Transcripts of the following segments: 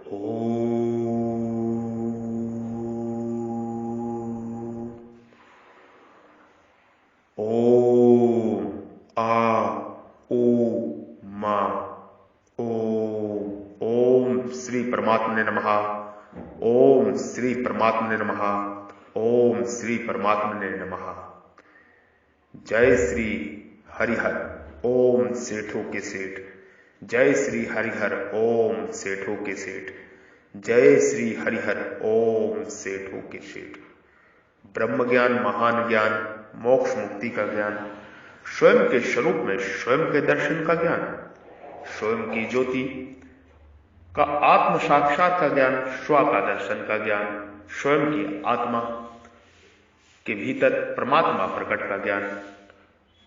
ओम आ ओ मा ओम। ओम श्री परमात्मने नमः। ओम श्री परमात्मने नमः। ओम श्री परमात्मने नमः। जय श्री हरिहर ओम सेठों के सेठ। जय श्री हरिहर ओम सेठों के सेठ। जय श्री हरिहर ओम सेठों के सेठ। ब्रह्म ज्ञान, महान ज्ञान, मोक्ष मुक्ति का ज्ञान, स्वयं के स्वरूप में स्वयं के दर्शन का ज्ञान, स्वयं की ज्योति का आत्म साक्षात का ज्ञान, स्व का दर्शन का ज्ञान, स्वयं की आत्मा के भीतर परमात्मा प्रकट का ज्ञान,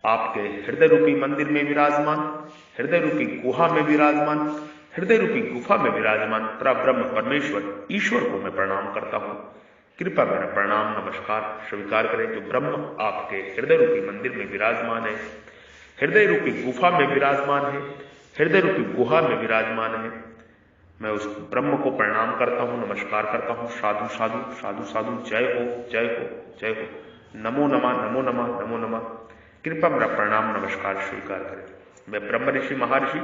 आपके हृदय रूपी मंदिर में विराजमान, हृदय रूपी गुहा में विराजमान, हृदय रूपी गुफा में विराजमान परब्रह्म परमेश्वर ईश्वर को मैं प्रणाम करता हूं। कृपया मेरा प्रणाम नमस्कार स्वीकार करें। जो ब्रह्म आपके हृदय रूपी मंदिर में विराजमान है, हृदय रूपी गुफा में विराजमान है, हृदय रूपी गुहा में विराजमान है, मैं उस ब्रह्म को प्रणाम करता हूं, नमस्कार करता हूं। साधु साधु साधु साधु। जय हो जय हो जय हो। नमो नमः नमो नमः नमो नमः। कृपया मेरा प्रणाम नमस्कार स्वीकार करें। मैं ब्रह्म ऋषि महर्षि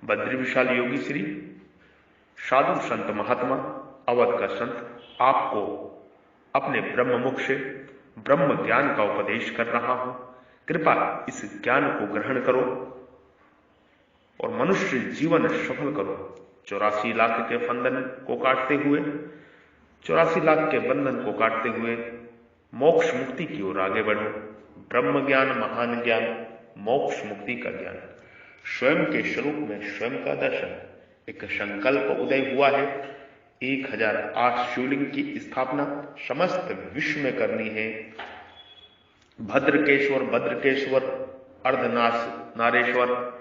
बद्री विशाल योगी श्री साधु संत महात्मा अवध का संत आपको अपने ब्रह्म मुख से ब्रह्म ज्ञान का उपदेश कर रहा हूं। कृपया इस ज्ञान को ग्रहण करो और मनुष्य जीवन सफल करो। 84 लाख के बंधन को काटते हुए, 84 लाख के बंधन को काटते हुए मोक्ष मुक्ति की ओर आगे बढ़ो। ब्रह्म ज्ञान, महान ज्ञान, मोक्ष मुक्ति का ज्ञान, स्वयं के स्वरूप में स्वयं का दर्शन। एक संकल्प उदय हुआ है। 1008 शिवलिंग की स्थापना समस्त विश्व में करनी है। भद्रकेश्वर, भद्रकेश्वर, अर्धनाश नारेश्वर,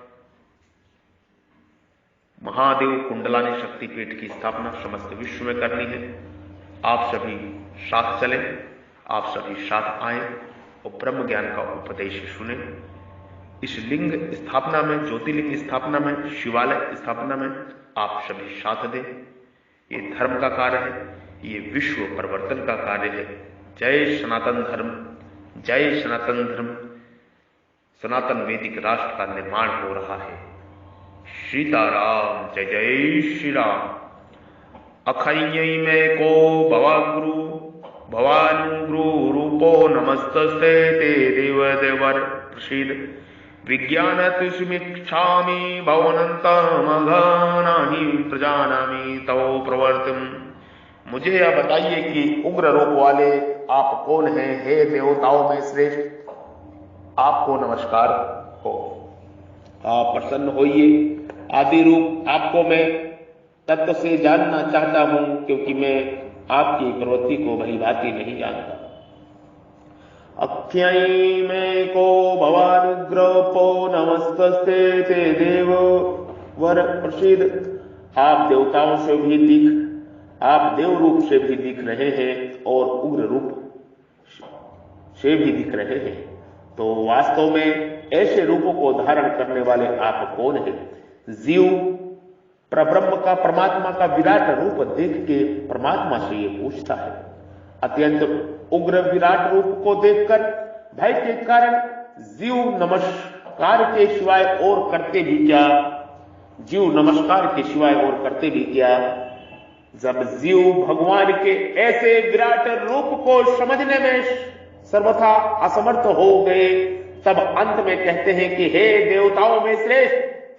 महादेव कुंडलानी शक्तिपीठ की स्थापना समस्त विश्व में करनी है। आप सभी साथ चलें, आप सभी साथ आए और ब्रह्म ज्ञान का उपदेश सुने। इस लिंग स्थापना में, ज्योतिर्लिंग स्थापना में, शिवालय स्थापना में आप सभी साथ दें। ये धर्म का कार्य है, ये विश्व परिवर्तन का कार्य है। जय सनातन धर्म, जय सनातन धर्म। सनातन वैदिक राष्ट्र का निर्माण हो रहा है। सीताराम, जय जय श्री राम। अखय्य में को भवा गुरु भवानुगुरु रूपो नमस्तस्ते ते देव देवर प्रसीद विज्ञानतिष्मिच्छामि भवनन्तमघनाहि प्रजानामि तव प्रवर्तम। मुझे यह बताइए कि उग्र रूप वाले आप कौन हैं? हे देवताओं में श्रेष्ठ, आपको नमस्कार हो। आप प्रसन्न होइए। आदि रूप आपको मैं तत्व से जानना चाहता हूं, क्योंकि मैं आपकी प्रवृत्ति को भली भांति नहीं जानता। अख्यायी में को भवानुग्रहो नमस्तस्ते ते देव वर प्रसीद। आप देवताओं से भी आप देव रूप से भी दिख रहे हैं और उग्र रूप से भी दिख रहे हैं। तो वास्तव में ऐसे रूपों को धारण करने वाले आप कौन हैं? जीव परब्रह्म का, परमात्मा का विराट रूप देख के परमात्मा से ये पूछता है। अत्यंत उग्र विराट रूप को देखकर भय के कारण जीव नमस्कार के सिवाय और करते भी क्या? जीव नमस्कार के सिवाय और करते भी क्या? जब जीव भगवान के ऐसे विराट रूप को समझने में सर्वथा असमर्थ हो गए, तब अंत में कहते हैं कि हे देवताओं में श्रेष्ठ,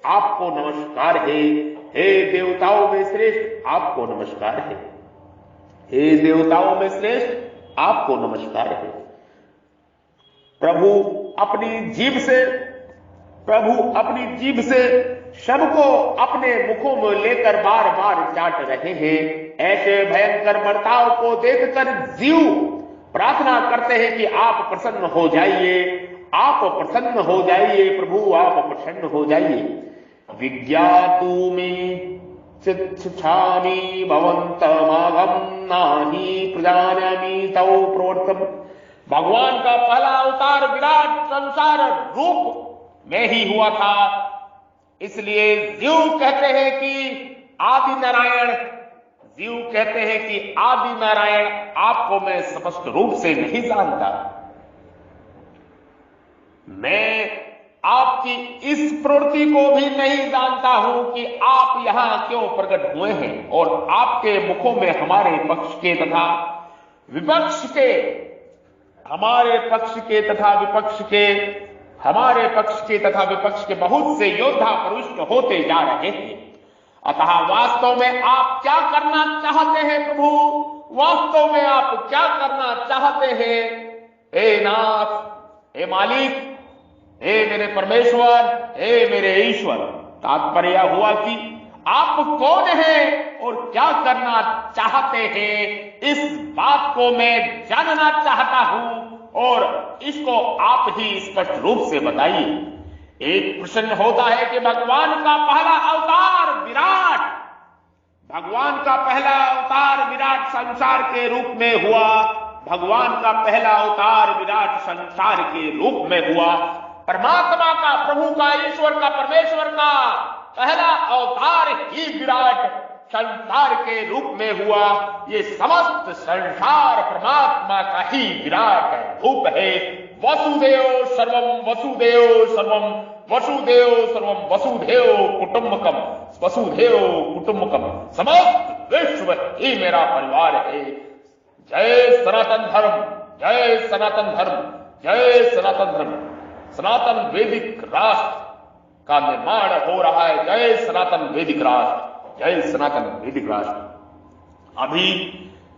आपको नमस्कार है। हे देवताओं में श्रेष्ठ, आपको नमस्कार है। हे देवताओं में श्रेष्ठ, आपको नमस्कार है। प्रभु अपनी जीभ से सबको अपने मुखों में लेकर बार बार चाट रहे हैं। ऐसे भयंकर बर्ताव को देखकर जीव प्रार्थना करते हैं कि आप प्रसन्न हो जाइए, आप प्रसन्न हो जाइए, प्रभु आप प्रसन्न हो जाइए। विज्ञातुमि चिच्छामि भवन्तमागम नाहि प्रजानामि तव प्रवर्तम। भगवान का पहला अवतार विराट संसार रूप में ही हुआ था। इसलिए जीव कहते हैं कि आदि नारायण जीव कहते हैं कि आदि नारायण आपको मैं स्पष्ट रूप से नहीं जानता, मैं आपकी इस प्रवृत्ति को भी नहीं जानता हूं कि आप यहां क्यों प्रकट हुए हैं और आपके मुखों में हमारे पक्ष के तथा विपक्ष के, हमारे पक्ष के तथा विपक्ष के, हमारे पक्ष के तथा विपक्ष के बहुत से योद्धा प्रविष्ट होते जा रहे हैं। अतः वास्तव में आप क्या करना चाहते हैं प्रभु? वास्तव में आप क्या करना चाहते हैं? हे नाथ, हे मालिक, हे मेरे परमेश्वर, हे मेरे ईश्वर। तात्पर्य हुआ कि आप कौन हैं और क्या करना चाहते हैं, इस बात को मैं जानना चाहता हूं और इसको आप ही स्पष्ट रूप से बताइए। एक प्रश्न होता है कि भगवान का पहला अवतार विराट, भगवान का पहला अवतार विराट संसार के रूप में हुआ, भगवान का पहला अवतार विराट संसार के रूप में हुआ। परमात्मा का, प्रभु का, ईश्वर का, परमेश्वर का पहला अवतार ही विराट संसार के रूप में हुआ। ये समस्त संसार परमात्मा का ही विराट रूप है। वसुदेव सर्वम वसुदेव सर्वम वसुदेव सर्वम वसुदेव कुटुंबकम वसुदेव कुटुंबकम, समस्त विश्व ही मेरा परिवार है। जय सनातन धर्म, जय सनातन धर्म, जय सनातन धर्म। सनातन वैदिक राष्ट्र का निर्माण हो रहा है। जय सनातन वैदिक राष्ट्र, जय सनातन वैदिक राष्ट्र। अभी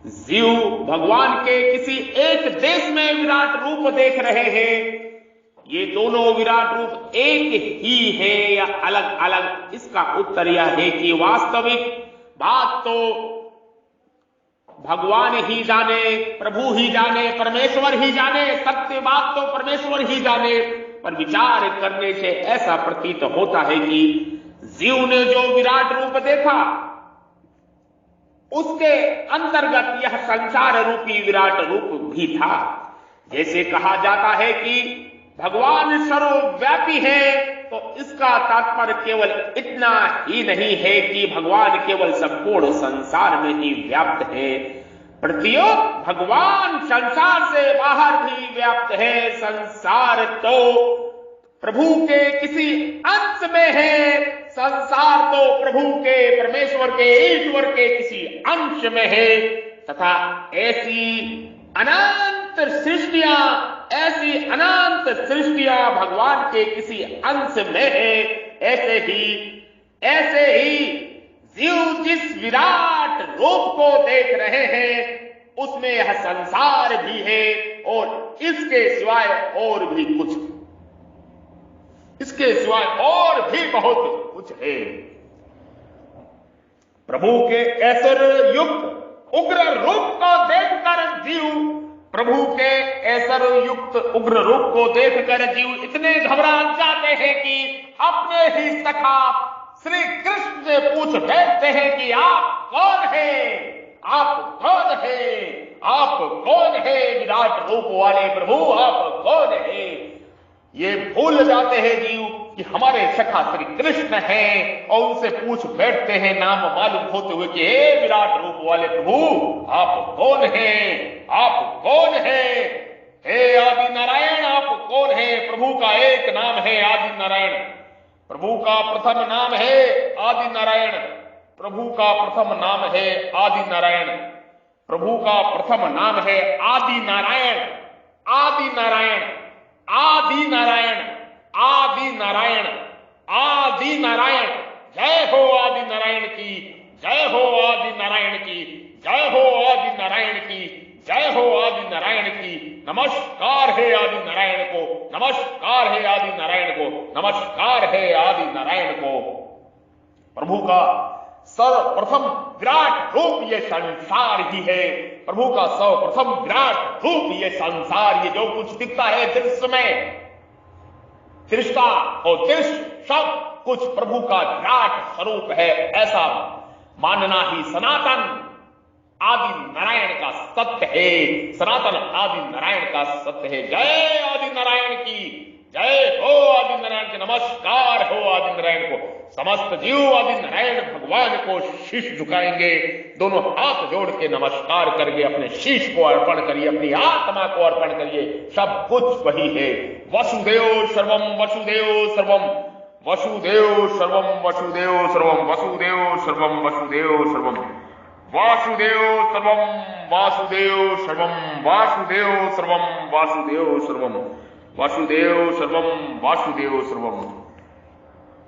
जीव भगवान के किसी एक देश में विराट रूप देख रहे हैं। ये दोनों विराट रूप एक ही है या अलग अलग? इसका उत्तर यह है कि वास्तविक बात तो भगवान ही जाने, प्रभु ही जाने, परमेश्वर ही जाने, सत्य बात तो परमेश्वर ही जाने। पर विचार करने से ऐसा प्रतीत होता है कि जीव ने जो विराट रूप देखा उसके अंतर्गत यह संसार रूपी विराट रूप भी था। जैसे कहा जाता है कि भगवान सर्वव्यापी है, तो इसका तात्पर्य केवल इतना ही नहीं है कि भगवान केवल संपूर्ण संसार में ही व्याप्त है। प्रत्यो भगवान संसार से बाहर भी व्याप्त है। संसार तो प्रभु के किसी अंश में है, संसार तो प्रभु के, परमेश्वर के, ईश्वर के किसी अंश में है। तथा ऐसी अनंत सृष्टियां, ऐसी अनंत सृष्टियां भगवान के किसी अंश में है। ऐसे ही जीव जिस विराट रूप को देख रहे हैं उसमें यह संसार भी है और इसके सिवाय और भी कुछ, इसके सिवाय और भी बहुत कुछ है। प्रभु के ऐश्वर्य युक्त उग्र रूप को देखकर जीव, प्रभु के ऐश्वर्य युक्त उग्र रूप को देखकर जीव इतने घबरा जाते हैं कि अपने ही सखा श्री कृष्ण से पूछ बैठते हैं कि आप कौन है, आप कौन है, आप कौन है विराट रूप वाले प्रभु, आप कौन है? ये भूल जाते हैं जीव कि हमारे सखा श्री कृष्ण हैं और उनसे पूछ बैठते हैं नाम मालूम होते हुए कि हे विराट रूप वाले प्रभु, आप कौन हैं, आप कौन हैं? हे आदि नारायण, आप कौन हैं? प्रभु का एक नाम है आदि नारायण, प्रभु का प्रथम नाम है आदि नारायण, प्रभु का प्रथम नाम है आदि नारायण, प्रभु का प्रथम नाम है आदि नारायण, आदि नारायण, आदि नारायण, आदि नारायण, आदि नारायण। जय हो आदि नारायण की, जय हो आदि नारायण की, जय हो आदि नारायण की, जय हो आदि नारायण की। नमस्कार है आदि नारायण को, नमस्कार है आदि नारायण को, नमस्कार है आदि नारायण को। प्रभु का सर्वप्रथम विराट रूप ये संसार ही है। प्रभु का सर्वप्रथम विराट रूप ये संसार, ये जो कुछ दिखता है दृश्य में, दृष्टा और दृश्य सब कुछ प्रभु का विराट स्वरूप है, ऐसा मानना ही सनातन आदि नारायण का सत्य है, सनातन आदि नारायण का सत्य है। जय आदि नारायण की, जय हो आदि नारायण के, नमस्कार हो आदि नारायण को। समस्त जीव आदि नारायण भगवान को शीश झुकाएंगे, दोनों हाथ जोड़ के नमस्कार करके अपने शीश को अर्पण करिए, अपनी आत्मा को अर्पण करिए। सब कुछ वही है। वसुदेव सर्वम वसुदेव सर्वम, वसुदेव सर्वम वसुदेव सर्वम, वसुदेव सर्वम वसुदेव सर्वम, वासुदेव सर्वम वासुदेव सर्वम, वासुदेव सर्वम वासुदेव सर्वम, वासुदेव सर्वम वासुदेव सर्वम।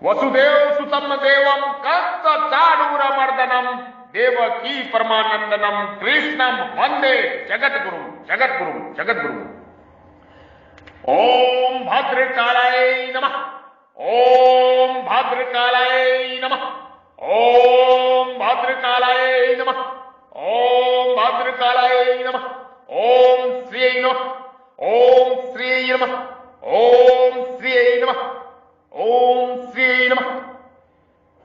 वसुदेव सुतम देवम कंस चाणूरमर्दनम, देवकी परमानंदनम, कृष्णम वंदे जगद्गुरुम जगद्गुरुम जगद्गुरुम। ओम भद्रकालाय नमः, ओम भद्रकालाय नमः, ओम भद्रकालाय नमः, ओम भद्रकालाय नमः, ओम श्री नमः, ओम श्री नमः, ओम श्री नमः, ओम श्री नमः।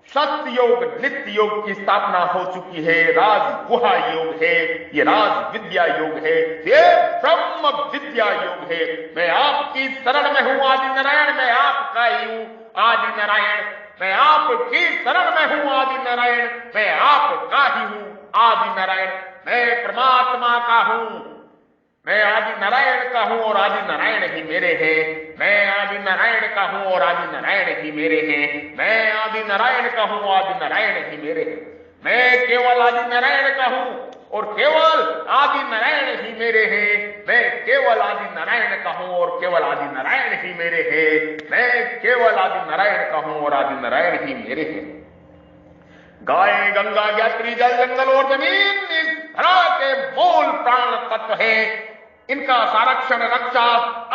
सत्य योग नित्य योग की स्थापना हो चुकी है। राज गुहा योग है, ये राज विद्या योग है, ये ब्रह्म विद्या योग है। मैं आपकी शरण में हूं आदि नारायण, मैं आपका ही हूं आदि नारायण, मैं आपकी शरण में हूं आदि नारायण, मैं आपका ही हूं आदि नारायण। मैं परमात्मा का हूं, मैं आदि नारायण का हूं और आदि नारायण ही मेरे हैं। मैं आदि नारायण का हूं और आदि नारायण ही मेरे हैं। मैं आदि नारायण का हूं, आदि नारायण ही मेरे हैं। मैं केवल आदि नारायण का हूं और केवल आदि नारायण ही मेरे हैं। मैं केवल आदि नारायण का हूं और केवल आदि नारायण ही मेरे हैं। मैं केवल आदि नारायण का हूं और आदि नारायण ही मेरे हैं। गाय गंगा यात्री जल जंगल और जमीन इस धरा के मूल प्राण तत्व है। इनका संरक्षण रक्षा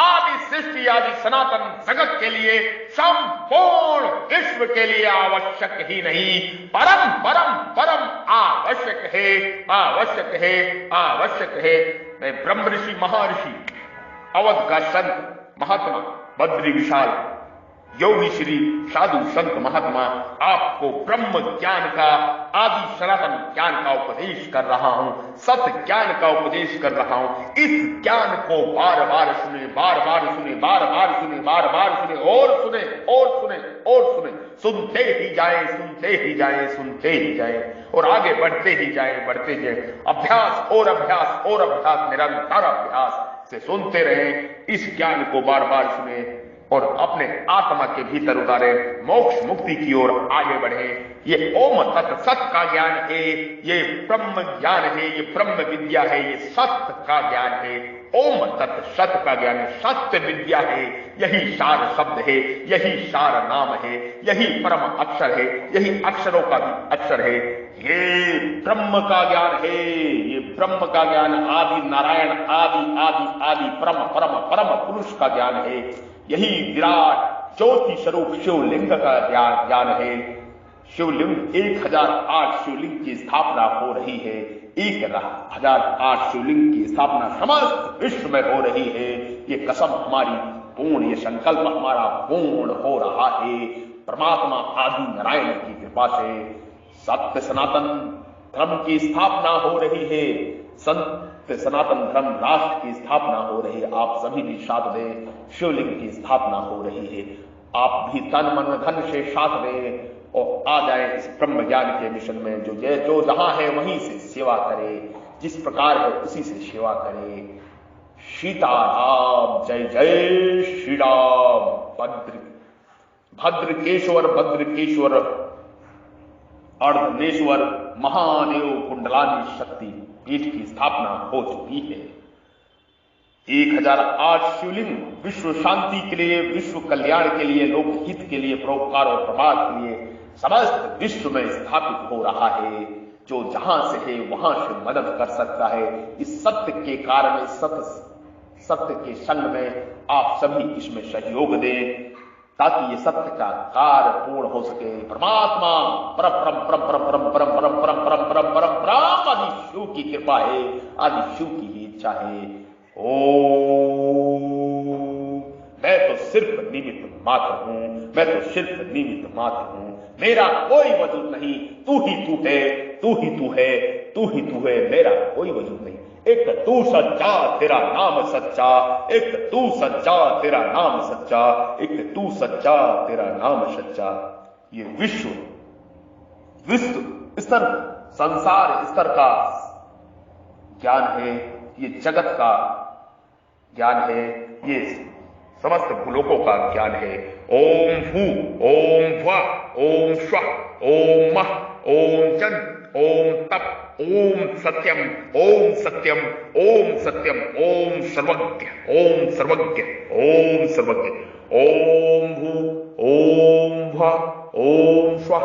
आदि सृष्टि आदि सनातन जगत के लिए, संपूर्ण विश्व के लिए आवश्यक ही नहीं, परम परम परम आवश्यक है, आवश्यक है, आवश्यक है। मैं ब्रह्म ऋषि महर्षि अवध का संत महात्मा बद्री विशाल योगी श्री साधु संत महात्मा आपको ब्रह्म ज्ञान का, आदि सनातन ज्ञान का उपदेश कर रहा हूं, सत्य ज्ञान का उपदेश कर रहा हूं। इस ज्ञान को बार बार सुने, बार बार सुने, बार बार सुने, बार बार सुने और सुने और सुने और सुने, सुनते ही जाए, सुनते ही जाए, सुनते ही जाए और आगे बढ़ते ही जाए, बढ़ते जाए। अभ्यास और अभ्यास और अभ्यास, निरंतर अभ्यास से सुनते रहे, इस ज्ञान को बार बार सुने और अपने आत्मा के भीतर उतारे, मोक्ष मुक्ति की ओर आगे बढ़े। ये ओम तत्व सत्य का ज्ञान है, ये ब्रह्म ज्ञान है, ये ब्रह्म विद्या है, ये सत्य का ज्ञान है। ओम तत्व सत्य का ज्ञान है, सत्य विद्या है, यही सार शब्द है, यही सार नाम है, यही परम अक्षर है, यही अक्षरों का भी अक्षर है। ये ब्रह्म का ज्ञान है, ये ब्रह्म का ज्ञान आदि नारायण, आदि आदि आदि परम परम परम पुरुष का ज्ञान है। यही विराट ज्योति स्वरूप शिवलिंग का ज्ञान है। शिवलिंग 1008 शिवलिंग की स्थापना हो रही है। 1008 शिवलिंग की स्थापना समस्त विश्व में हो रही है। ये कसम हमारी पूर्ण, ये संकल्प हमारा पूर्ण हो रहा है परमात्मा आदि नारायण की कृपा से। सत्य सनातन धर्म की स्थापना हो रही है, सत्य सनातन धर्म राष्ट्र की स्थापना हो रही है। आप सभी भी साथ दें, शिवलिंग की स्थापना हो रही है। आप भी तन मन धन से साथ दें और आ जाए इस ब्रह्म ज्ञान के मिशन में। जो जहां है वहीं से सेवा करे, जिस प्रकार है उसी से सेवा करे। सीताराम, जय जय श्री राम। भद्रकेश्वर भद्रकेश्वर अर्धनेश्वर महादेव कुंडलानी शक्ति पीठ की स्थापना हो चुकी है। 1008 शिवलिंग विश्व शांति के लिए, विश्व कल्याण के लिए, लोक हित के लिए, परोपकार और प्रभात के लिए समस्त विश्व में स्थापित हो रहा है। जो जहां से है वहां से मदद कर सकता है। इस सत्य के कारण, सत्य के संग में आप सभी इसमें सहयोग दें ताकि ये सत्य का कार्य पूर्ण हो सके। परमात्मा परम परम परम परम परम परम परम परम परम परम परम परम आदि शिव की कृपा है, आदि शिव की ही इच्छा है। ओम। मैं तो सिर्फ निमित्त मात्र हूं, मैं तो सिर्फ निमित्त मात्र हूं। मेरा कोई वजूद नहीं, तू ही तू है, तू ही तू है, तू ही तू है, मेरा कोई वजूद नहीं। एक तू सच्चा तेरा नाम सच्चा, एक तू सच्चा तेरा नाम सच्चा, एक तू सच्चा तेरा नाम सच्चा। ये विश्व स्तर, संसार स्तर का ज्ञान है, ये जगत का ज्ञान है, ये समस्त भूलोकों का ज्ञान है। ओम भू, ओम भ, ओम स्व, ओम मह, ओम जन, ओम तप, ओम सत्यम, ओम सत्यम, ओम सत्यम, ओम सर्वज्ञ, ओम सर्वज्ञ, ओम सर्वज्ञ। ओम भू, ओम भ, ओम स्व,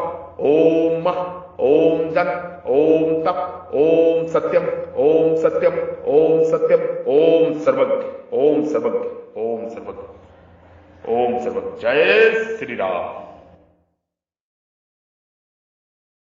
ओम मह, ओम जन, ओम तप, ओम सत्यम, ओम सत्यम, ओम सत्यम, ओम सर्वज्ञ, ओम सर्वज्ञ, ओम सर्वज्ञ, ओम सर्वज्ञ। जय श्री राम।